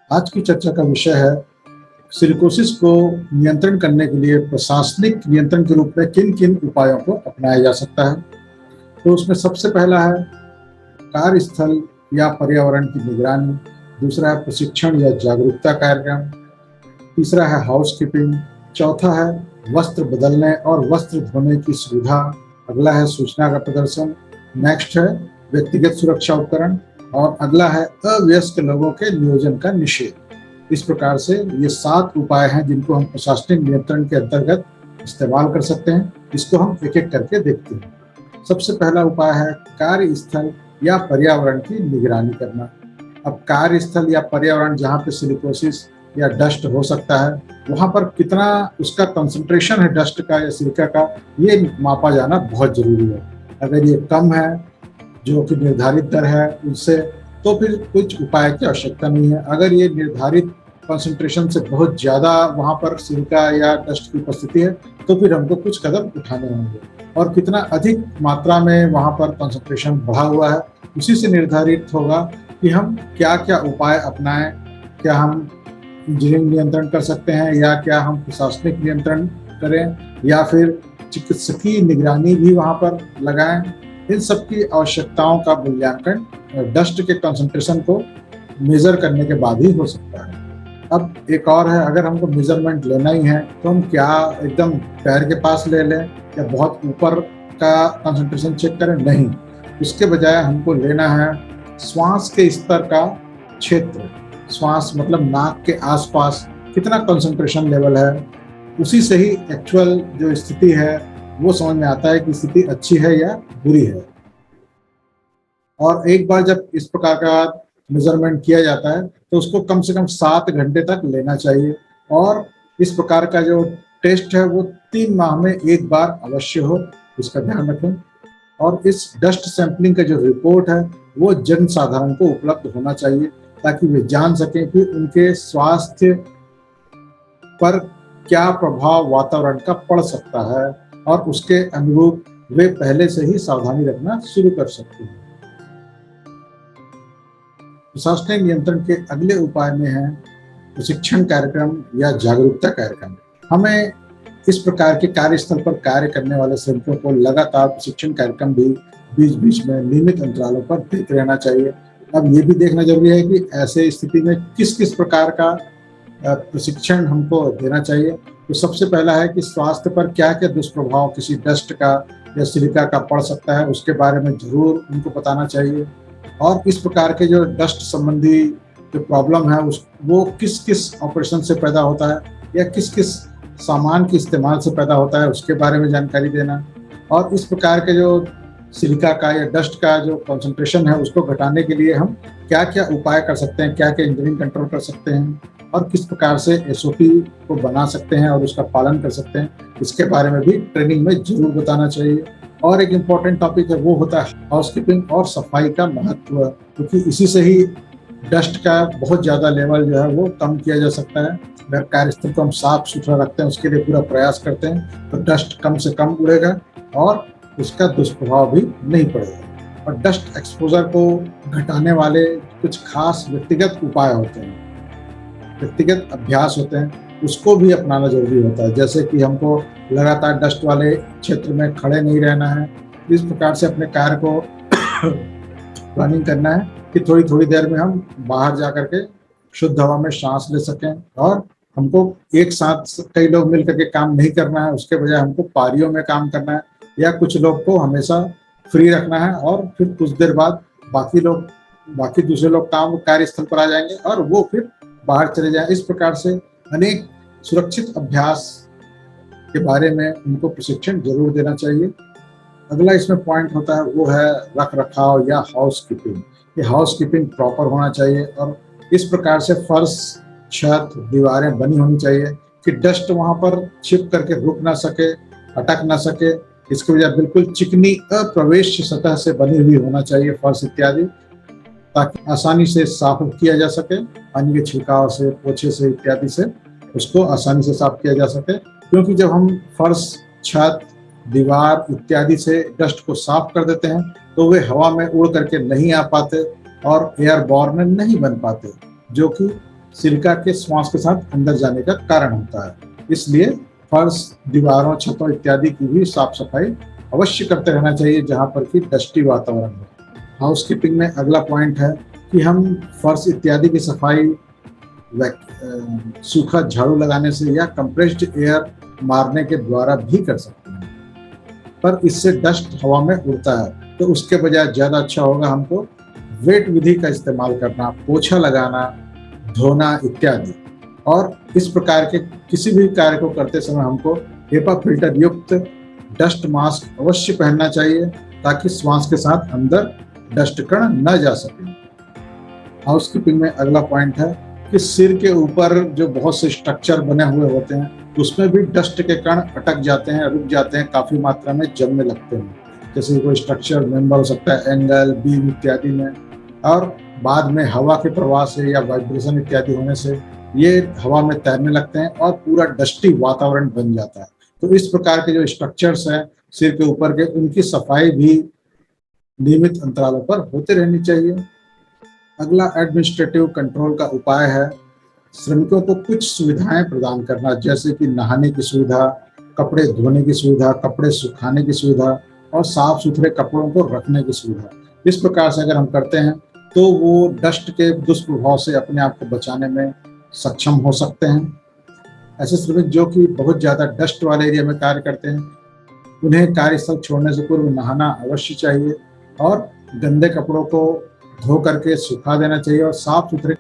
आज की चर्चा का विषय है सिलिकोसिस को नियंत्रण करने के लिए प्रशासनिक नियंत्रण के रूप में किन किन उपायों को अपनाया जा सकता है। तो उसमें सबसे पहला है कार्यस्थल या पर्यावरण की निगरानी, दूसरा है प्रशिक्षण या जागरूकता कार्यक्रम, तीसरा है हाउसकीपिंग, चौथा है वस्त्र बदलने और वस्त्र धोने की सुविधा, अगला है सूचना का प्रदर्शन, नेक्स्ट है व्यक्तिगत सुरक्षा उपकरण और अगला है अवयस्क लोगों के नियोजन का निषेध। इस प्रकार से ये 7 उपाय हैं जिनको हम प्रशासनिक नियंत्रण के अंतर्गत इस्तेमाल कर सकते हैं। इसको हम एक एक करके देखते हैं। सबसे पहला उपाय है कार्यस्थल या पर्यावरण की निगरानी करना। अब कार्यस्थल या पर्यावरण जहाँ पे सिलिकोसिस या डस्ट हो सकता है, वहाँ पर कितना उसका कंसंट्रेशन है डस्ट का या सिलिका का, ये मापा जाना बहुत जरूरी है। अगर ये कम है, जो कि निर्धारित दर है उससे, तो फिर कुछ उपाय की आवश्यकता नहीं है। अगर ये निर्धारित कंसंट्रेशन से बहुत ज़्यादा वहाँ पर सिलिका या डस्ट की उपस्थिति है, तो फिर हमको कुछ कदम उठाने होंगे। और कितना अधिक मात्रा में वहाँ पर कंसंट्रेशन बढ़ा हुआ है, उसी से निर्धारित होगा कि हम क्या क्या उपाय अपनाएं। क्या हम इंजीनियरिंग नियंत्रण कर सकते हैं, या क्या हम प्रशासनिक नियंत्रण करें, या फिर चिकित्सकीय निगरानी भी वहाँ पर लगाएं। इन सब की आवश्यकताओं का मूल्यांकन डस्ट के कंसंट्रेशन को मेजर करने के बाद ही हो सकता है। अब एक और है, अगर हमको मेजरमेंट लेना ही है तो हम क्या एकदम पैर के पास ले लें या बहुत ऊपर का कंसंट्रेशन चेक करें? नहीं, उसके बजाय हमको लेना है श्वास के स्तर का क्षेत्र। श्वास मतलब नाक के आसपास कितना कंसंट्रेशन लेवल है, उसी से ही एक्चुअल जो स्थिति है वो समझ में आता है कि स्थिति अच्छी है या बुरी है। और एक बार जब इस प्रकार का मेजरमेंट किया जाता है तो उसको कम से कम 7 घंटे तक लेना चाहिए। और इस प्रकार का जो टेस्ट है वो 3 माह में एक बार अवश्य हो, इसका ध्यान रखें। और इस डस्ट सैंपलिंग का जो रिपोर्ट है वो जन साधारण को उपलब्ध होना चाहिए, ताकि वे जान सकें कि उनके स्वास्थ्य पर क्या प्रभाव वातावरण का पड़ सकता है, और उसके अनुरूप वे पहले से ही सावधानी रखना शुरू कर सकते हैं। प्रशासनिक नियंत्रण के अगले उपाय में है प्रशिक्षण कार्यक्रम या जागरूकता कार्यक्रम। हमें इस प्रकार के कार्यस्थल पर कार्य करने वाले श्रमिकों को लगातार प्रशिक्षण कार्यक्रम भी बीच बीच में नियमित अंतरालों पर देते रहना चाहिए। अब ये भी देखना जरूरी है कि ऐसे स्थिति में किस किस प्रकार का प्रशिक्षण हमको देना चाहिए। तो सबसे पहला है कि स्वास्थ्य पर क्या क्या दुष्प्रभाव किसी डस्ट का या सिलिका का पड़ सकता है, उसके बारे में जरूर उनको बताना चाहिए। और इस प्रकार के जो डस्ट संबंधी जो प्रॉब्लम है वो किस किस ऑपरेशन से पैदा होता है या किस किस सामान के इस्तेमाल से पैदा होता है, उसके बारे में जानकारी देना। और इस प्रकार के जो सिलिका का या डस्ट का जो कंसंट्रेशन है उसको घटाने के लिए हम क्या क्या उपाय कर सकते हैं, क्या क्या इंजीनियरिंग कंट्रोल कर सकते हैं, और किस प्रकार से एसओपी को बना सकते हैं और उसका पालन कर सकते हैं, इसके बारे में भी ट्रेनिंग में जरूर बताना चाहिए। और एक इम्पॉर्टेंट टॉपिक है वो होता है हाउसकीपिंग और सफाई का महत्व, क्योंकि इसी से ही डस्ट का बहुत ज़्यादा लेवल जो है वो कम किया जा सकता है। अगर कार्यस्थल को हम साफ सुथरा रखते हैं, उसके लिए पूरा प्रयास करते हैं, तो डस्ट कम से कम उड़ेगा और उसका दुष्प्रभाव भी नहीं पड़ेगा। और डस्ट एक्सपोजर को घटाने वाले कुछ खास व्यक्तिगत उपाय होते हैं, व्यक्तिगत अभ्यास होते हैं, उसको भी अपनाना जरूरी होता है। जैसे कि हमको लगातार डस्ट वाले क्षेत्र में खड़े नहीं रहना है, इस प्रकार से अपने कार्य को प्लानिंग करना है कि थोड़ी थोड़ी देर में हम बाहर जा करके शुद्ध हवा में सांस ले सकें। और हमको एक साथ कई लोग मिल करके काम नहीं करना है, उसके बजाय हमको पारियों में काम करना है, या कुछ लोग को हमेशा फ्री रखना है और फिर कुछ देर बाद बाकी दूसरे लोग काम कार्यस्थल पर आ जाएंगे और वो फिर बाहर चले जाएं। इस प्रकार से अनेक सुरक्षित अभ्यास के बारे में उनको प्रशिक्षण जरूर देना चाहिए। अगला इसमें पॉइंट होता है वो है रख रखाव या हाउसकीपिंग। ये हाउसकीपिंग प्रॉपर होना चाहिए और इस प्रकार से फर्श, छत, दीवारें बनी होनी चाहिए कि डस्ट वहां पर छिप करके रुक ना सके, अटक ना सके। इसकी वजह बिल्कुल चिकनी अप्रवेश सतह से बनी हुई होना चाहिए फर्श इत्यादि, ताकि आसानी से साफ किया जा सके, पानी के छिड़काव से, पोछे से इत्यादि से उसको आसानी से साफ किया जा सके। क्योंकि जब हम फर्श, छत, दीवार इत्यादि से डस्ट को साफ कर देते हैं तो वे हवा में उड़ करके नहीं आ पाते और एयरबॉर्न नहीं बन पाते, जो कि सिलिका के श्वास के साथ अंदर जाने का कारण होता है। इसलिए फर्श, दीवारों, छतों इत्यादि की भी साफ सफाई अवश्य करते रहना चाहिए जहाँ पर कि डस्टी वातावरण हो। हाउसकीपिंग में अगला पॉइंट है कि हम फर्श इत्यादि की सफाई सूखा झाड़ू लगाने से या कंप्रेस्ड एयर मारने के द्वारा भी कर सकते हैं, पर इससे डस्ट हवा में उड़ता है, तो उसके बजाय ज़्यादा अच्छा होगा हमको वेट विधि का इस्तेमाल करना, पोछा लगाना, धोना इत्यादि। और इस प्रकार के किसी भी कार्य को करते समय हमको हेपा फिल्टर युक्त डस्ट मास्क अवश्य पहनना चाहिए ताकि श्वास के साथ अंदर डस्ट कण न जा सके। हाउसकीपिंग में अगला पॉइंट है कि सिर के ऊपर जो बहुत से स्ट्रक्चर बने हुए होते हैं उसमें भी डस्ट के कण अटक जाते हैं, रुक जाते हैं, काफी मात्रा में जमने लगते हैं। जैसे कोई स्ट्रक्चर मेंबर हो सकता है एंगल, बीम इत्यादि में, और बाद में हवा के प्रवाह से या वाइब्रेशन इत्यादि होने से ये हवा में तैरने लगते हैं और पूरा डस्टी वातावरण बन जाता है। तो इस प्रकार के जो स्ट्रक्चर्स हैं सिर के ऊपर के, उनकी सफाई भी नियमित अंतरालों पर होते रहनी चाहिए। अगला एडमिनिस्ट्रेटिव कंट्रोल का उपाय है श्रमिकों को कुछ सुविधाएं प्रदान करना, जैसे कि नहाने की सुविधा, कपड़े धोने की सुविधा, कपड़े सुखाने की सुविधा और साफ सुथरे कपड़ों को रखने की सुविधा। इस प्रकार से अगर हम करते हैं तो वो डस्ट के दुष्प्रभाव से अपने आप को बचाने में सक्षम हो सकते हैं। ऐसे श्रमिक जो कि बहुत ज़्यादा डस्ट वाले एरिया में कार्य करते हैं, उन्हें कार्यस्थल छोड़ने से पूर्व नहाना अवश्य चाहिए और गंदे कपड़ों को धो करके सुखा देना चाहिए और साफ सुथरे